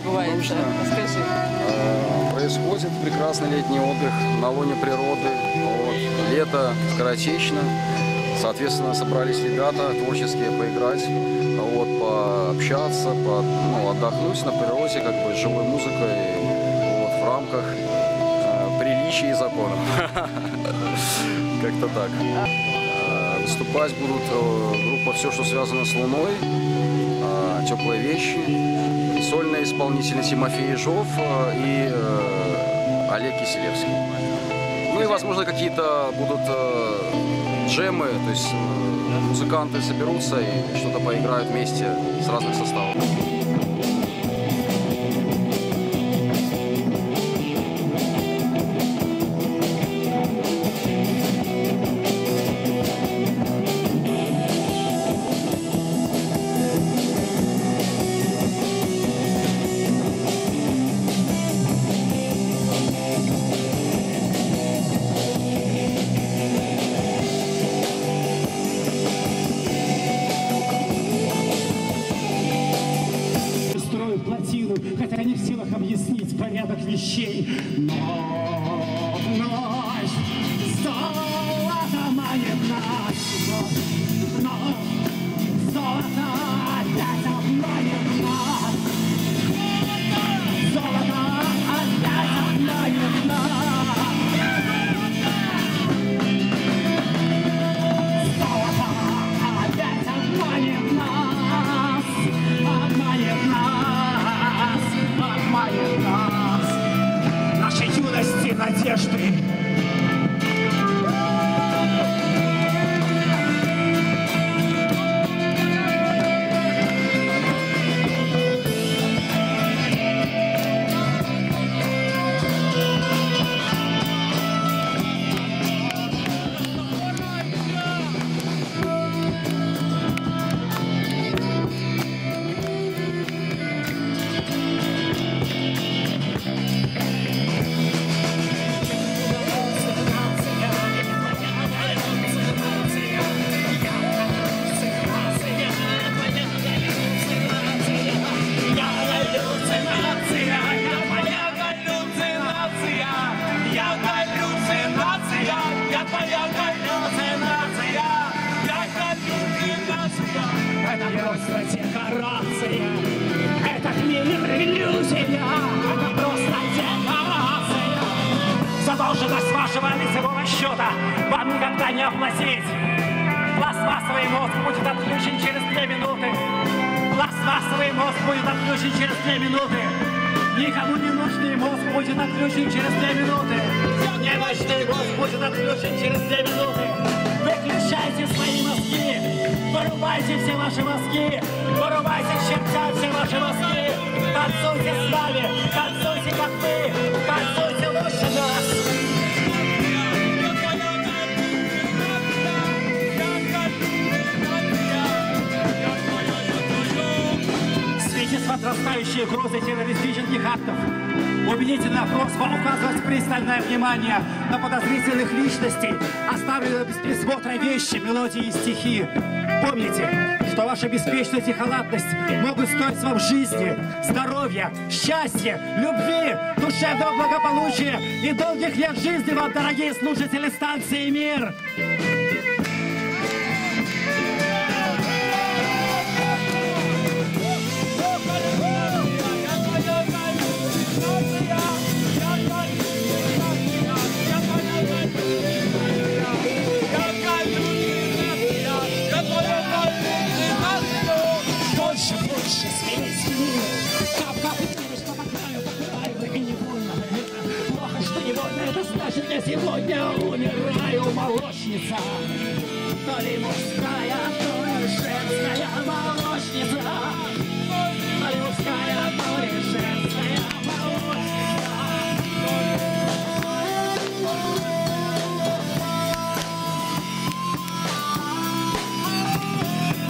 Бывает, Нужно. Расскажи. Происходит прекрасный летний отдых на лоне природы. Вот. Лето скоротечно. Соответственно, собрались ребята творческие поиграть, вот, пообщаться, отдохнуть на природе, как бы, с живой музыкой, вот, в рамках приличий и законов. Как-то так. Выступать будут группа «Все, что связано с Луной», «Теплые вещи», и сольные исполнители Тимофей Ежов и Олег Киселевский. Ну и, возможно, какие-то будут джемы, то есть музыканты соберутся и что-то поиграют вместе с разных составов. Хотя не в силах объяснить порядок вещей, но вновь золото манит нас, но золото опять обманет нас, золото опять обманет нас, золото опять обманет нас, обманет нас. Обманет нас, нашей юности, надежды. Декорация, это мир иллюзия, это просто декорация. Задолженность вашего лицевого счета вам никогда не оплатить. Пластмассовый мозг будет отключен через 2 минуты. Пластмассовый мозг будет отключен через 2 минуты. Никому не нужный мозг будет отключен через 2 минуты. Немощный мозг будет отключен через 2 минуты. Выключайте свои мозги, вырубайте все ваши мозги, вырубайте к чертям все ваши мозги. Танцуйте с нами, танцуйте как мы, танцуйте лучше нас. В свете с возрастающей угрозой террористических актов убедительная просьба указывать пристальное внимание на подозрительных личностей, оставленные без присмотра вещи, мелодии и стихи. Помните, что ваша беспечность и халатность могут стоить вам жизни, здоровья, счастья, любви, душевного благополучия и долгих лет жизни вам, дорогие слушатели станции «Мир». Я сегодня умираю, молочница. То ли мужская, то ли женская молочница. То ли мужская, то ли женская молочница.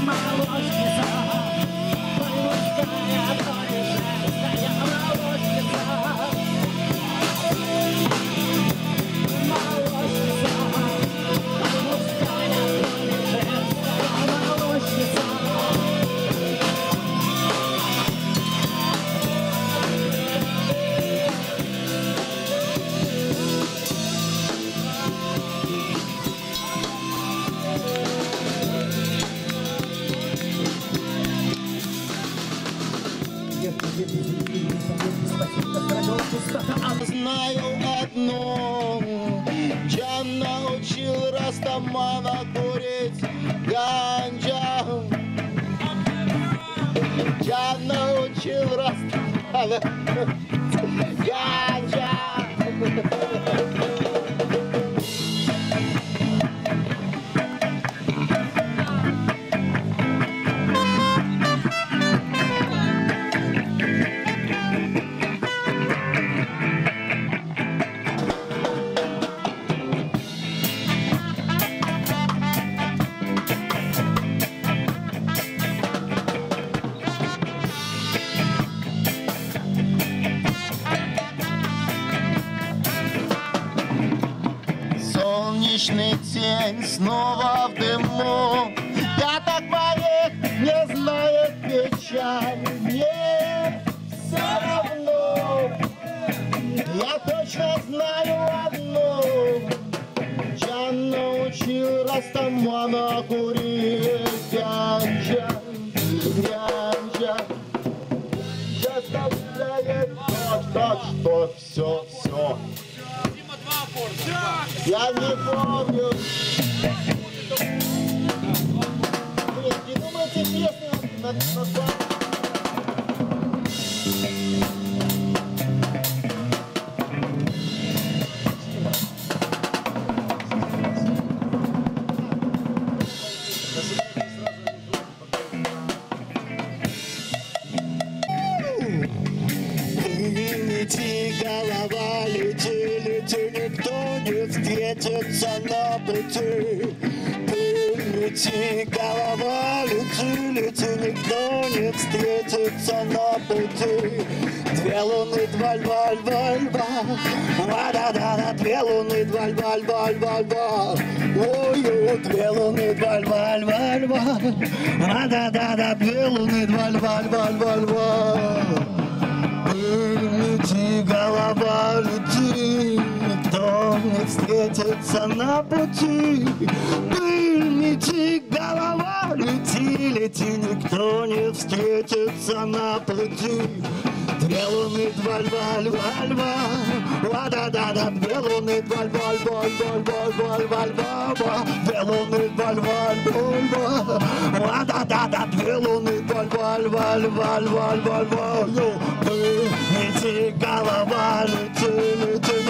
Молочница. То ли мужская, то ли женская молочница. Молочница. Знаю одно, я научил Растамана курить ганджа. Я научил Растамана курить ганджа. Солнечный тень снова в дыму. Пяток моих не знает печаль. Мне все равно. Я точно знаю одно. Я научил Растамана курить ганджа. Ганджа заставляет так, что все. Я не помню. Блин, не думайте песню на голова, лети, никто не встретится на пути. Лети, голова, лети, никто не встретится на пути. Две луны, два льва, да-да-да, две луны, два льва, ой, две луны, два льва, да-да-да, две луны, два льва. Лети, голова, лети, никто не встретится на пути. Лети, голова, лети, никто не встретится на пути. Две луны, два льва, да-да-да, две луны, два льва, две луны, два льва, да-да-да, две луны, два льва, лети, голова, лети,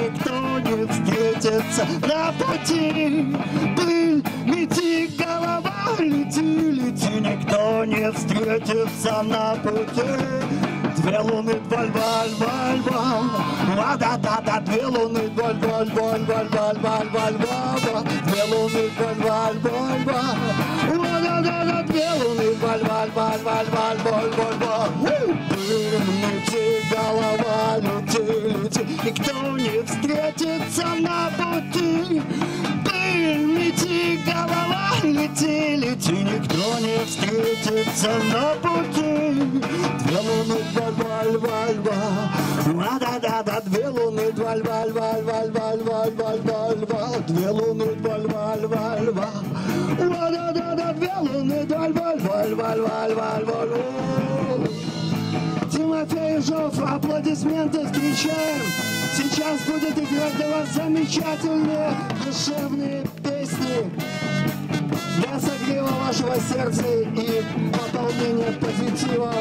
никто не встретится на пути. Лети, голова, лети, никто не встретится на пути. Две луны, два льва, да-да-да, две луны, два льва, две луны, два льва, да-да-да, две луны, два льва. Лети, голова, лети, никто не встретится на пути. Лети, голова, лети, никто не встретится на пути. Две луны, два льва, да-да-да, две луны, два льва, две луны, два льва, да-да-да, две луны, два льва. Тимофей Жов, аплодисменты встречаем. Сейчас будет играть для вас замечательные душевные песни для согрева вашего сердца и пополнения позитива.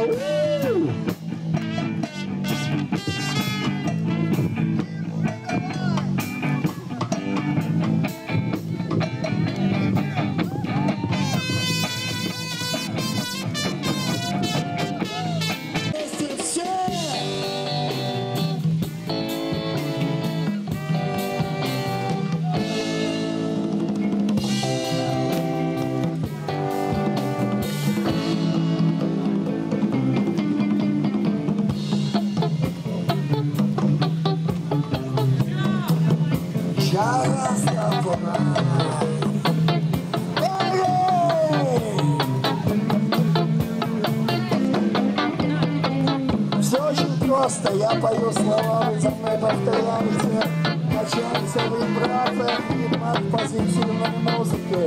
Все очень просто, я пою слова, вы за мной повторяете. Качаемся вы, брата, и от позитивной музыки.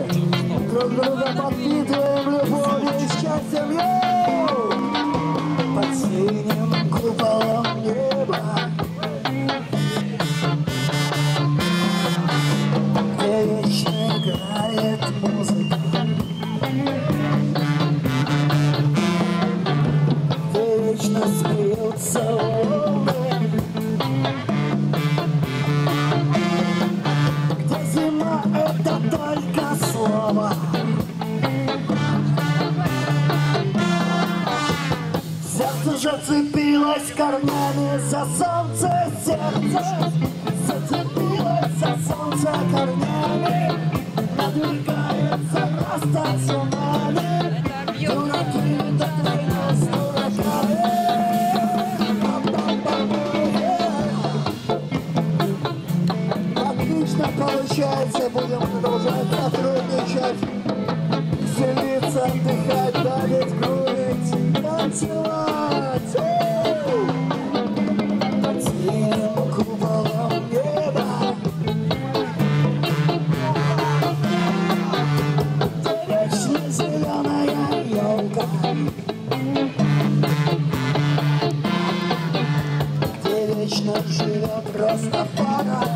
Друг друга подпитываем любовью и счастьем. Под синим Где смеются волны, где зима — это только слово. Сердце же цепилось корнями за солнце, сердце зацепилось за солнце корнями, надвигается просто цунами. Дураки до войны с дураками. Отлично получается, будем продолжать сотрудничать, веселиться, отдыхать, давить, курить, танцевать. Под синим куполом неба, где вечно зеленая елка, где вечно живет Растафарай.